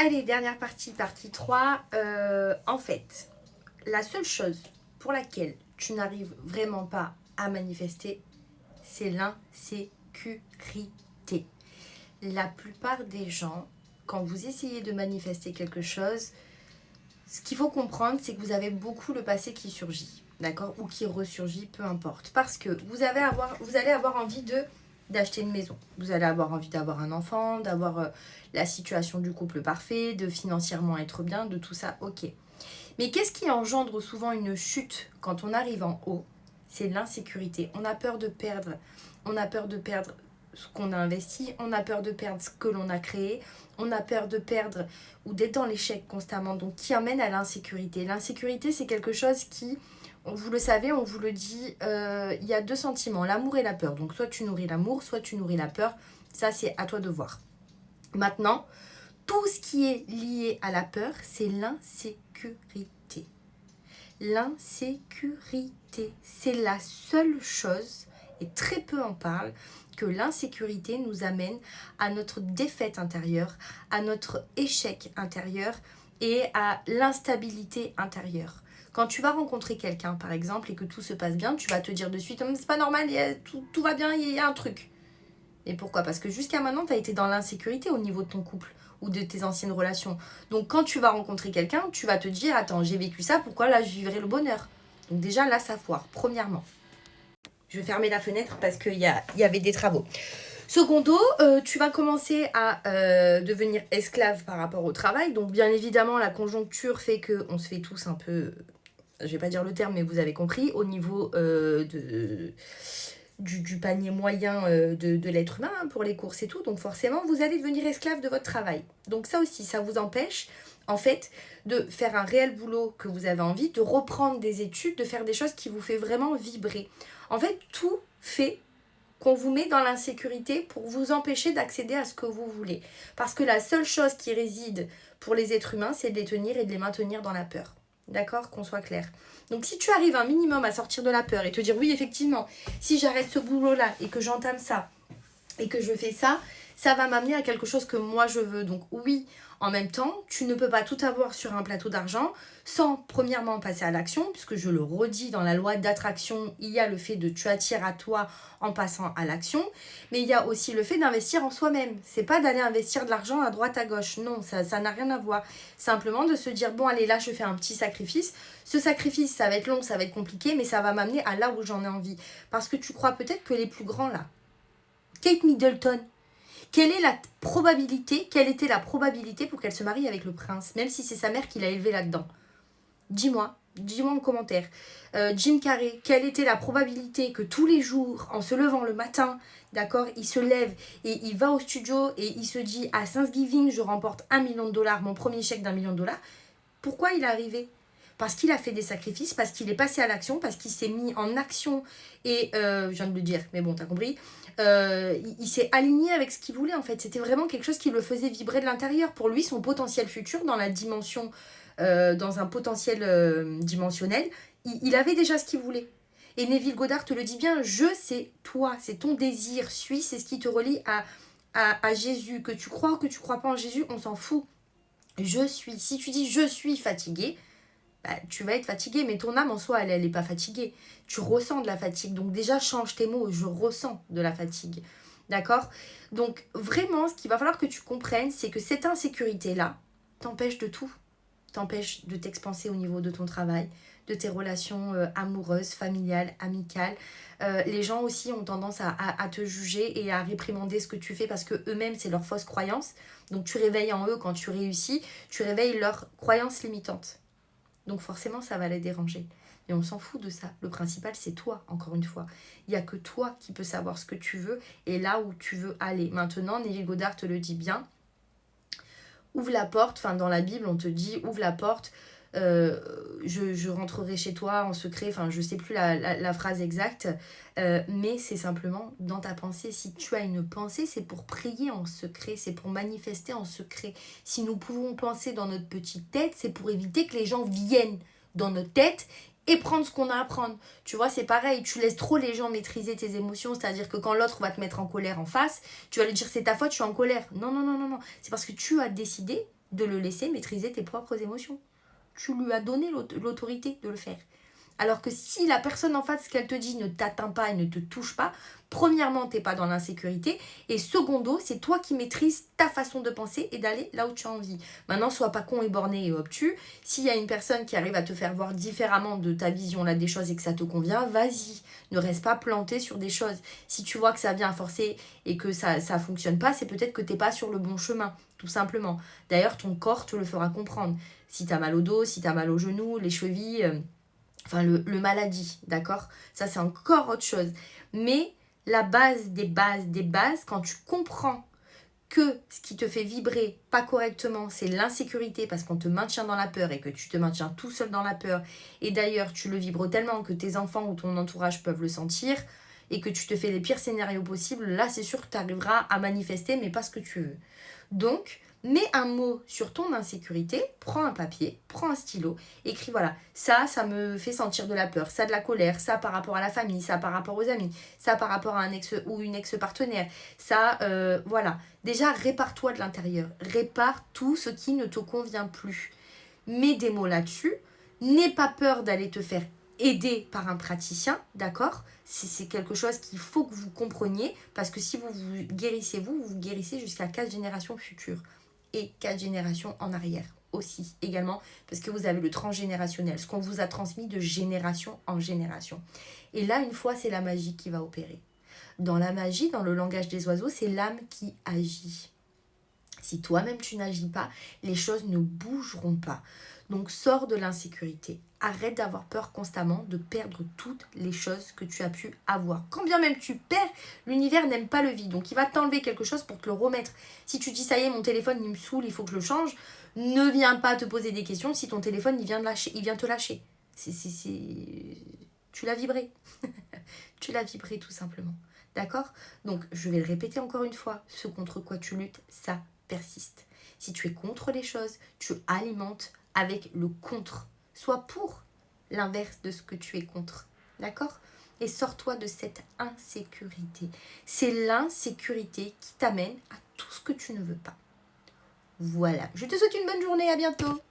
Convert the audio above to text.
Allez, dernière partie, partie 3. En fait, la seule chose pour laquelle tu n'arrives vraiment pas à manifester, c'est l'insécurité. La plupart des gens, quand vous essayez de manifester quelque chose, ce qu'il faut comprendre, c'est que vous avez beaucoup le passé qui surgit, d'accord, ou qui ressurgit, peu importe. Parce que vous allez avoir envie d'acheter une maison. Vous allez avoir envie d'avoir un enfant, d'avoir la situation du couple parfait, de financièrement être bien, de tout ça, ok. Mais qu'est-ce qui engendre souvent une chute quand on arrive en haut? C'est l'insécurité. On a peur de perdre. On a peur de perdre ce qu'on a investi. On a peur de perdre ce que l'on a créé. On a peur de perdre ou d'être dans l'échec constamment. Donc, qui amène à l'insécurité. L'insécurité, c'est quelque chose qui, vous le savez, on vous le dit, il y a deux sentiments, l'amour et la peur. Donc, soit tu nourris l'amour, soit tu nourris la peur. Ça, c'est à toi de voir. Maintenant, tout ce qui est lié à la peur, c'est l'insécurité. L'insécurité, c'est la seule chose, et très peu en parlent, que l'insécurité nous amène à notre défaite intérieure, à notre échec intérieur et à l'instabilité intérieure. Quand tu vas rencontrer quelqu'un, par exemple, et que tout se passe bien, tu vas te dire de suite, c'est pas normal, tout va bien, il y a un truc. Et pourquoi? Parce que jusqu'à maintenant, tu as été dans l'insécurité au niveau de ton couple ou de tes anciennes relations. Donc quand tu vas rencontrer quelqu'un, tu vas te dire, attends, j'ai vécu ça, pourquoi là je vivrai le bonheur? Donc déjà là, ça foire, premièrement. Je vais fermer la fenêtre parce qu'il y avait des travaux. Secondo, tu vas commencer à devenir esclave par rapport au travail. Donc bien évidemment, la conjoncture fait qu'on se fait tous un peu, je vais pas dire le terme, mais vous avez compris, au niveau du panier moyen de l'être humain pour les courses et tout. Donc forcément, vous allez devenir esclave de votre travail. Donc ça aussi, ça vous empêche, en fait, de faire un réel boulot que vous avez envie, de reprendre des études, de faire des choses qui vous fait vraiment vibrer. En fait, tout fait qu'on vous met dans l'insécurité pour vous empêcher d'accéder à ce que vous voulez. Parce que la seule chose qui réside pour les êtres humains, c'est de les tenir et de les maintenir dans la peur. D'accord? Qu'on soit clair. Donc si tu arrives un minimum à sortir de la peur et te dire oui, effectivement, si j'arrête ce boulot-là et que j'entame ça et que je fais ça, ça va m'amener à quelque chose que moi je veux. Donc oui, en même temps, tu ne peux pas tout avoir sur un plateau d'argent sans premièrement passer à l'action, puisque je le redis, dans la loi d'attraction, il y a le fait de tu attires à toi en passant à l'action, mais il y a aussi le fait d'investir en soi-même. C'est pas d'aller investir de l'argent à droite à gauche, non, ça n'a rien à voir. Simplement de se dire, bon allez, là je fais un petit sacrifice. Ce sacrifice, ça va être long, ça va être compliqué, mais ça va m'amener à là où j'en ai envie. Parce que tu crois peut-être que les plus grands là, Kate Middleton, quelle était la probabilité pour qu'elle se marie avec le prince, même si c'est sa mère qui l'a élevée là-dedans? Dis-moi en commentaire. Jim Carrey, quelle était la probabilité que tous les jours, en se levant le matin, d'accord, il se lève et il va au studio et il se dit à Thanksgiving, je remporte $1 million, mon premier chèque d'$1 million. Pourquoi il est arrivé? Parce qu'il a fait des sacrifices, parce qu'il est passé à l'action, parce qu'il s'est mis en action et, je viens de le dire, mais bon, t'as compris, il s'est aligné avec ce qu'il voulait en fait. C'était vraiment quelque chose qui le faisait vibrer de l'intérieur. Pour lui, son potentiel futur dans la dimension, dans un potentiel dimensionnel, il avait déjà ce qu'il voulait. Et Neville Goddard te le dit bien, c'est toi, c'est ton désir, c'est ce qui te relie à Jésus. Que tu crois ou que tu crois pas en Jésus, on s'en fout. Je suis. Si tu dis je suis fatigué, bah, tu vas être fatigué, mais ton âme en soi, elle n'est pas fatiguée. Tu ressens de la fatigue. Donc déjà, change tes mots, je ressens de la fatigue. D'accord? Donc vraiment, ce qu'il va falloir que tu comprennes, c'est que cette insécurité-là t'empêche de tout. T'empêche de t'expanser au niveau de ton travail, de tes relations amoureuses, familiales, amicales. Les gens aussi ont tendance à te juger et à réprimander ce que tu fais parce que eux-mêmes, c'est leur fausse croyance. Donc tu réveilles en eux, quand tu réussis, tu réveilles leurs croyances limitantes. Donc forcément, ça va les déranger. Et on s'en fout de ça. Le principal, c'est toi, encore une fois. Il n'y a que toi qui peux savoir ce que tu veux et là où tu veux aller. Maintenant, Neville Goddard te le dit bien. Ouvre la porte. Enfin, dans la Bible, on te dit, ouvre la porte. Je rentrerai chez toi en secret. Enfin, je ne sais plus la phrase exacte. Mais c'est simplement dans ta pensée. Si tu as une pensée, c'est pour prier en secret. C'est pour manifester en secret. Si nous pouvons penser dans notre petite tête, c'est pour éviter que les gens viennent dans notre tête et prendre ce qu'on a à prendre. Tu vois, c'est pareil. Tu laisses trop les gens maîtriser tes émotions. C'est-à-dire que quand l'autre va te mettre en colère en face, tu vas lui dire c'est ta faute, je suis en colère. Non. C'est parce que tu as décidé de le laisser maîtriser tes propres émotions. Tu lui as donné l'autorité de le faire. Alors que si la personne en face, ce qu'elle te dit ne t'atteint pas et ne te touche pas, premièrement, tu n'es pas dans l'insécurité. Et secondo, c'est toi qui maîtrises ta façon de penser et d'aller là où tu as envie. Maintenant, sois pas con et borné et obtus. S'il y a une personne qui arrive à te faire voir différemment de ta vision là des choses et que ça te convient, vas-y. Ne reste pas planté sur des choses. Si tu vois que ça vient forcer et que ça ne fonctionne pas, c'est peut-être que tu n'es pas sur le bon chemin, tout simplement. D'ailleurs, ton corps te le fera comprendre. Si tu as mal au dos, si tu as mal aux genoux, les chevilles... Enfin, le maladie, d'accord? Ça, c'est encore autre chose. Mais la base des bases, quand tu comprends que ce qui te fait vibrer pas correctement, c'est l'insécurité parce qu'on te maintient dans la peur et que tu te maintiens tout seul dans la peur. Et d'ailleurs, tu le vibres tellement que tes enfants ou ton entourage peuvent le sentir et que tu te fais les pires scénarios possibles. Là, c'est sûr que tu arriveras à manifester, mais pas ce que tu veux. Donc, mets un mot sur ton insécurité, prends un papier, prends un stylo, écris voilà, ça me fait sentir de la peur, ça de la colère, ça par rapport à la famille, ça par rapport aux amis, ça par rapport à un ex ou une ex-partenaire, ça, voilà. Déjà, répare-toi de l'intérieur, répare tout ce qui ne te convient plus. Mets des mots là-dessus, n'aie pas peur d'aller te faire aider par un praticien, d'accord? C'est quelque chose qu'il faut que vous compreniez, parce que si vous vous guérissez vous guérissez jusqu'à 4 générations futures. Et 4 générations en arrière aussi, également, parce que vous avez le transgénérationnel, ce qu'on vous a transmis de génération en génération. Et là, une fois, c'est la magie qui va opérer. Dans la magie, dans le langage des oiseaux, c'est l'âme qui agit. Si toi-même tu n'agis pas, les choses ne bougeront pas. Donc sors de l'insécurité. Arrête d'avoir peur constamment de perdre toutes les choses que tu as pu avoir. Quand bien même tu perds, l'univers n'aime pas le vide. Donc il va t'enlever quelque chose pour te le remettre. Si tu dis ça y est, mon téléphone il me saoule, il faut que je le change, ne viens pas te poser des questions si ton téléphone il vient te lâcher. Tu l'as vibré. Tu l'as vibré tout simplement. D'accord? Donc je vais le répéter encore une fois. Ce contre quoi tu luttes, ça persiste. Si tu es contre les choses, tu alimentes avec le contre. Sois pour l'inverse de ce que tu es contre. D'accord? Et sors-toi de cette insécurité. C'est l'insécurité qui t'amène à tout ce que tu ne veux pas. Voilà. Je te souhaite une bonne journée. À bientôt.